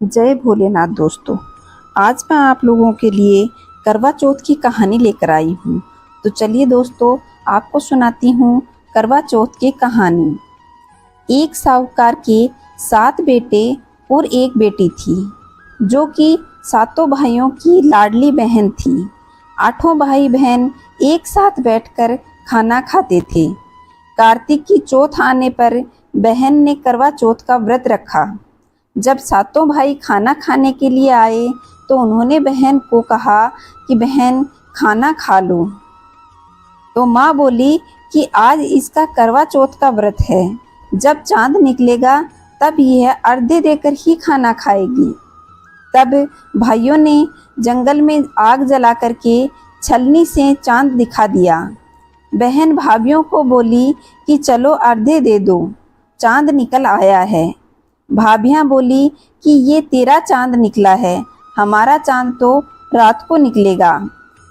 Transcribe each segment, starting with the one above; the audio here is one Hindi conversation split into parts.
जय भोलेनाथ दोस्तों। आज मैं आप लोगों के लिए करवा चौथ की कहानी लेकर आई हूँ। तो चलिए दोस्तों, आपको सुनाती हूँ करवा चौथ की कहानी। एक साहूकार के 7 बेटे और एक बेटी थी, जो कि सातों भाइयों की लाडली बहन थी। 8 भाई बहन एक साथ बैठकर खाना खाते थे। कार्तिक की चौथ आने पर बहन ने करवा चौथ का व्रत रखा। जब सातों भाई खाना खाने के लिए आए तो उन्होंने बहन को कहा कि बहन, खाना खा लो। तो माँ बोली कि आज इसका करवा चौथ का व्रत है, जब चांद निकलेगा तब यह अर्घ्य देकर ही खाना खाएगी। तब भाइयों ने जंगल में आग जला करके छलनी से चांद दिखा दिया। बहन भाभीियों को बोली कि चलो अर्घ्य दे दो, चांद निकल आया है। भाभियाँ बोली कि ये तेरा चांद निकला है, हमारा चांद तो रात को निकलेगा।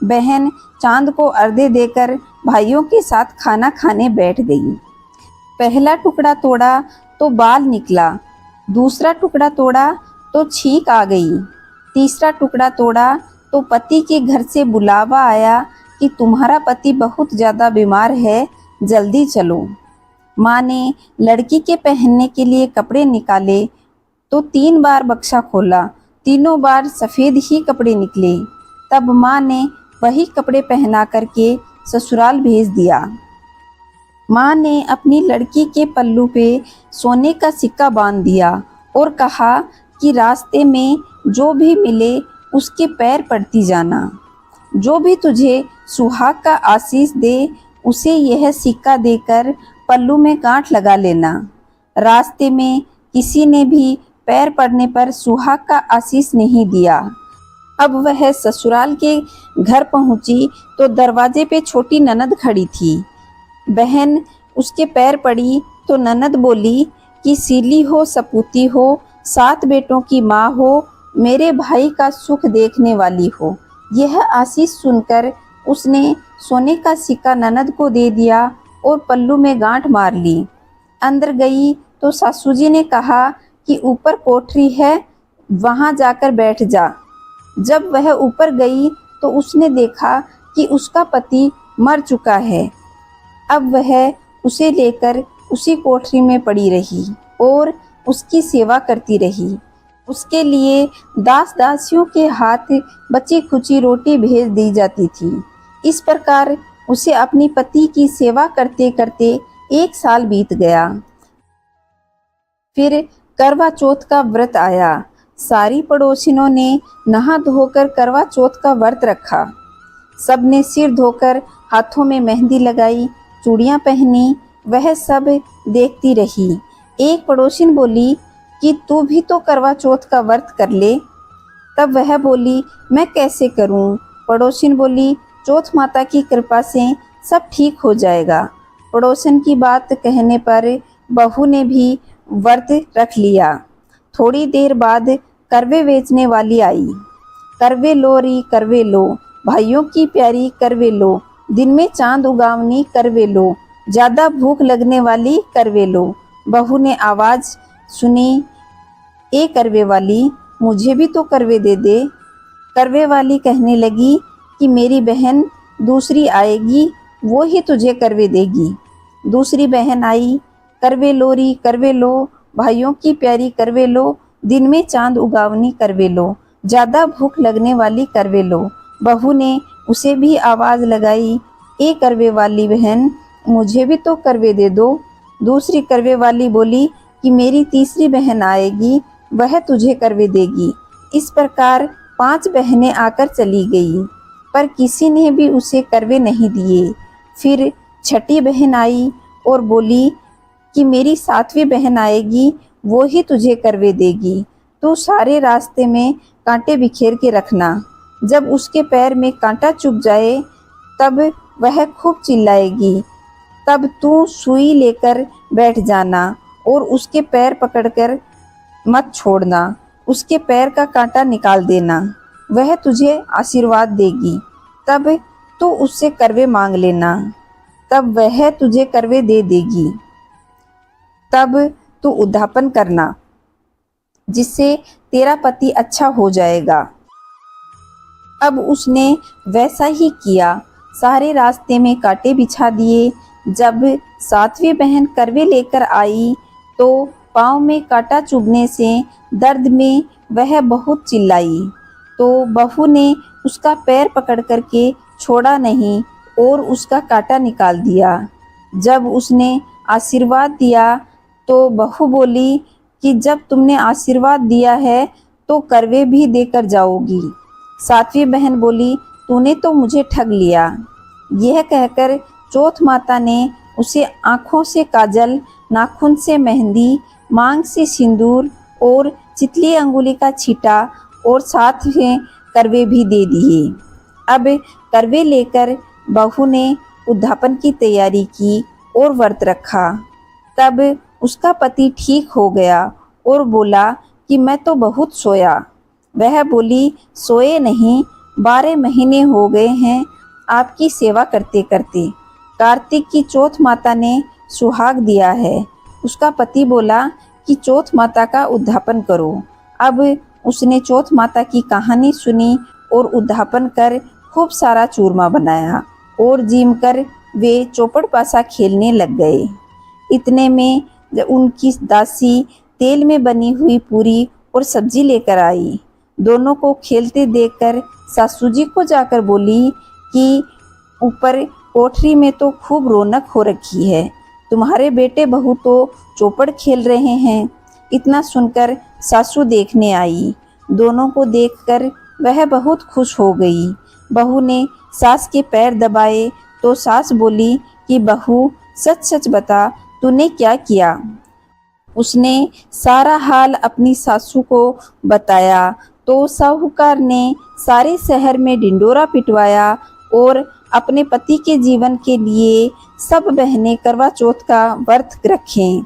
बहन चांद को अर्घ्य देकर भाइयों के साथ खाना खाने बैठ गई। पहला टुकड़ा तोड़ा तो बाल निकला, दूसरा टुकड़ा तोड़ा तो छींक आ गई, तीसरा टुकड़ा तोड़ा तो पति के घर से बुलावा आया कि तुम्हारा पति बहुत ज़्यादा बीमार है, जल्दी चलो। माँ ने लड़की के पहनने के लिए कपड़े निकाले तो 3 बार बक्सा खोला, तीनों बार सफ़ेद ही कपड़े निकले। तब माँ ने वही कपड़े पहना करके ससुराल भेज दिया। माँ ने अपनी लड़की के पल्लू पे सोने का सिक्का बांध दिया और कहा कि रास्ते में जो भी मिले उसके पैर पड़ती जाना। जो भी तुझे सुहाग का आशीष दे उसे यह सिक्का देकर पल्लू में गांठ लगा लेना। रास्ते में किसी ने भी पैर पड़ने पर सुहाग का आशीष नहीं दिया। अब वह ससुराल के घर पहुंची तो दरवाजे पे छोटी ननद खड़ी थी। बहन उसके पैर पड़ी तो ननद बोली कि सीली हो, सपूती हो, 7 बेटों की माँ हो, मेरे भाई का सुख देखने वाली हो। यह आशीष सुनकर उसने सोने का सिक्का ननद को दे दिया और पल्लू में गांठ मार ली। अंदर गई तो सासू जी ने कहा कि ऊपर कोठरी है, वहाँ जाकर बैठ जा। जब वह ऊपर गई तो उसने देखा कि उसका पति मर चुका है। अब वह उसे लेकर उसी कोठरी में पड़ी रही और उसकी सेवा करती रही। उसके लिए दास दासियों के हाथ बची खुची रोटी भेज दी जाती थी। इस प्रकार उसे अपनी पति की सेवा करते करते 1 साल बीत गया। फिर करवा चौथ का व्रत आया। सारी पड़ोसिनों ने नहा धोकर करवा चौथ का व्रत रखा। सबने सिर धोकर हाथों में मेहंदी लगाई, चूड़ियाँ पहनी। वह सब देखती रही। एक पड़ोसिन बोली कि तू भी तो करवा चौथ का व्रत कर ले। तब वह बोली, मैं कैसे करूं? पड़ोसिन बोली, चौथ माता की कृपा से सब ठीक हो जाएगा। पड़ोसन की बात कहने पर बहू ने भी व्रत रख लिया। थोड़ी देर बाद करवे बेचने वाली आई। करवे लो री करवे लो, भाइयों की प्यारी करवे लो, दिन में चांद उगावनी करवे लो, ज़्यादा भूख लगने वाली करवे लो। बहू ने आवाज़ सुनी, ए करवे वाली, मुझे भी तो करवे दे दे। करवे वाली कहने लगी कि मेरी बहन दूसरी आएगी, वो ही तुझे करवे देगी। दूसरी बहन आई, करवे लो री करवे लो, भाइयों की प्यारी करवे लो, दिन में चांद उगावनी करवे लो, ज़्यादा भूख लगने वाली करवे लो। बहू ने उसे भी आवाज़ लगाई, ए करवे वाली बहन, मुझे भी तो करवे दे दो। दूसरी करवे वाली बोली कि मेरी तीसरी बहन आएगी, वह तुझे करवे देगी। इस प्रकार 5 बहनें आकर चली गई, पर किसी ने भी उसे करवे नहीं दिए। फिर छठी बहन आई और बोली कि मेरी 7वीं बहन आएगी, वो ही तुझे करवे देगी। तो सारे रास्ते में कांटे बिखेर के रखना। जब उसके पैर में कांटा चुभ जाए तब वह खूब चिल्लाएगी। तब तू सुई लेकर बैठ जाना और उसके पैर पकड़कर मत छोड़ना। उसके पैर का कांटा निकाल देना, वह तुझे आशीर्वाद देगी। तब तू उससे करवे मांग लेना, तब वह तुझे करवे दे देगी। तब तू उद्यापन करना। जिससे तेरा पति अच्छा हो जाएगा। अब उसने वैसा ही किया। सारे रास्ते में कांटे बिछा दिए। जब सातवीं बहन करवे लेकर आई तो पाँव में कांटा चुभने से दर्द में वह बहुत चिल्लाई। तो बहू ने उसका पैर पकड़ करके छोड़ा नहीं और उसका कांटा निकाल दिया। जब उसने आशीर्वाद दिया तो बहू बोली कि जब तुमने आशीर्वाद दिया है तो करवे भी देकर जाओगी। सातवीं बहन बोली, तूने तो मुझे ठग लिया। यह कहकर चौथ माता ने उसे आँखों से काजल, नाखून से मेहंदी, मांग से सिंदूर और चितली अंगुली का छीटा और साथ में करवे भी दे दिए। अब करवे लेकर बहू ने उद्यापन की तैयारी की और व्रत रखा। तब उसका पति ठीक हो गया और बोला कि मैं तो बहुत सोया। वह बोली, सोए नहीं, 12 महीने हो गए हैं आपकी सेवा करते करते। कार्तिक की चौथ माता ने सुहाग दिया है। उसका पति बोला कि चौथ माता का उद्यापन करो। अब उसने चौथ माता की कहानी सुनी और उद्यापन कर खूब सारा चूरमा बनाया और जीम कर वे चौपड़ पासा खेलने लग गए। इतने में उनकी दासी तेल में बनी हुई पूरी और सब्जी लेकर आई। दोनों को खेलते देखकर सासू जी को जाकर बोली कि ऊपर कोठरी में तो खूब रौनक हो रखी है, तुम्हारे बेटे बहू तो चौपड़ खेल रहे हैं। इतना सुनकर सासू देखने आई। दोनों को देखकर वह बहुत खुश हो गई। बहू ने सास के पैर दबाए तो सास बोली कि बहू सच सच बता, तूने क्या किया। उसने सारा हाल अपनी सासू को बताया तो साहूकार ने सारे शहर में ढिंडोरा पिटवाया और अपने पति के जीवन के लिए सब बहनें करवा चौथ का व्रत रखें।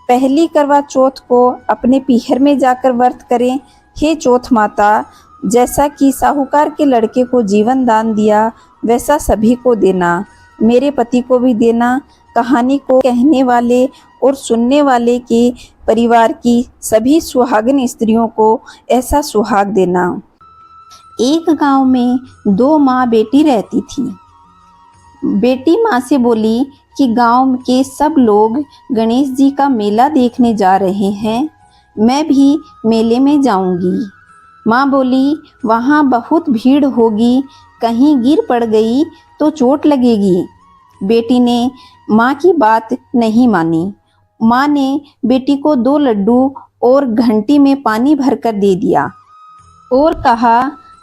पहली करवा चौथ को अपने पीहर में जाकर व्रत करें। हे चौथ माता, जैसा कि साहूकार के लड़के को जीवन दान दिया वैसा सभी को देना, मेरे पति को भी देना। कहानी को कहने वाले और सुनने वाले के परिवार की सभी सुहागन स्त्रियों को ऐसा सुहाग देना। एक गांव में 2 माँ बेटी रहती थी। बेटी माँ से बोली कि गांव के सब लोग गणेश जी का मेला देखने जा रहे हैं, मैं भी मेले में जाऊंगी। माँ बोली, वहाँ बहुत भीड़ होगी, कहीं गिर पड़ गई तो चोट लगेगी। बेटी ने माँ की बात नहीं मानी। माँ ने बेटी को 2 लड्डू और घंटी में पानी भरकर दे दिया और कहा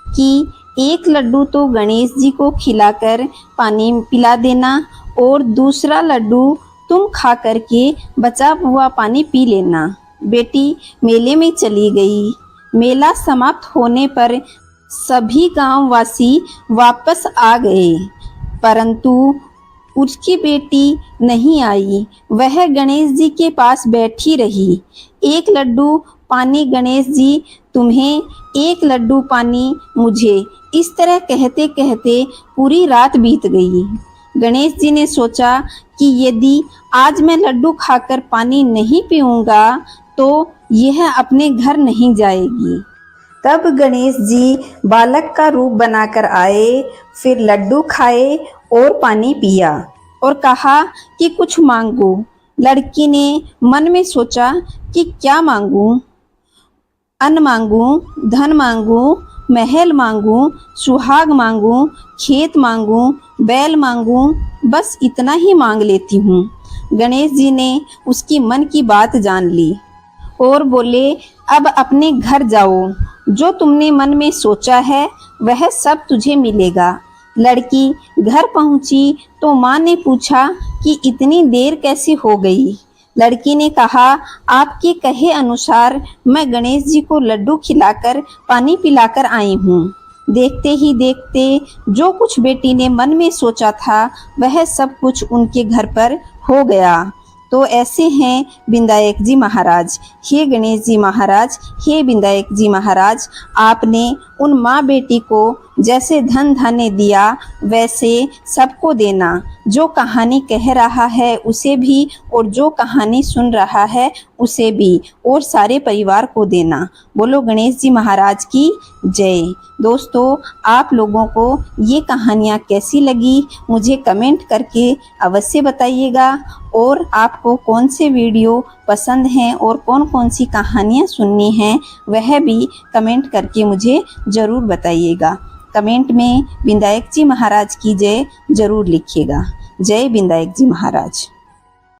कि 1 लड्डू तो गणेश जी को खिलाकर पानी पिला देना और दूसरा लड्डू तुम खा करके बचा हुआ पानी पी लेना। बेटी मेले में चली गई। मेला समाप्त होने पर सभी गांववासी वापस आ गए, परंतु उसकी बेटी नहीं आई। वह गणेश जी के पास बैठी रही। 1 लड्डू पानी गणेश जी तुम्हें, 1 लड्डू पानी मुझे। इस तरह कहते कहते पूरी रात बीत गई। गणेश जी ने सोचा कि यदि आज मैं लड्डू खाकर पानी नहीं पीऊँगा तो यह अपने घर नहीं जाएगी। तब गणेश जी बालक का रूप बनाकर आए, फिर लड्डू खाए और पानी पिया और कहा कि कुछ मांगो। लड़की ने मन में सोचा कि क्या मांगूं? अन्न मांगूं, धन मांगूं, महल मांगूं, सुहाग मांगूं, खेत मांगूं, बैल मांगूं, बस इतना ही मांग लेती हूँ। गणेश जी ने उसकी मन की बात जान ली और बोले, अब अपने घर जाओ, जो तुमने मन में सोचा है वह सब तुझे मिलेगा। लड़की घर पहुंची तो माँ ने पूछा कि इतनी देर कैसे हो गई। लड़की ने कहा, आपके कहे अनुसार मैं गणेश जी को लड्डू खिलाकर पानी पिलाकर आई हूँ। देखते ही देखते जो कुछ बेटी ने मन में सोचा था वह सब कुछ उनके घर पर हो गया। तो ऐसे हैं विनायक जी महाराज। हे गणेश जी महाराज, हे विनायक जी महाराज, आपने उन माँ बेटी को जैसे धन धान्य दिया वैसे सबको देना। जो कहानी कह रहा है उसे भी और जो कहानी सुन रहा है उसे भी और सारे परिवार को देना। बोलो गणेश जी महाराज की जय। दोस्तों, आप लोगों को ये कहानियाँ कैसी लगी मुझे कमेंट करके अवश्य बताइएगा। और आपको कौन से वीडियो पसंद हैं और कौन कौन सी कहानियाँ सुननी हैं वह भी कमेंट करके मुझे ज़रूर बताइएगा। कमेंट में विनायक जी महाराज की जय ज़रूर लिखिएगा। जय विनायक जी महाराज।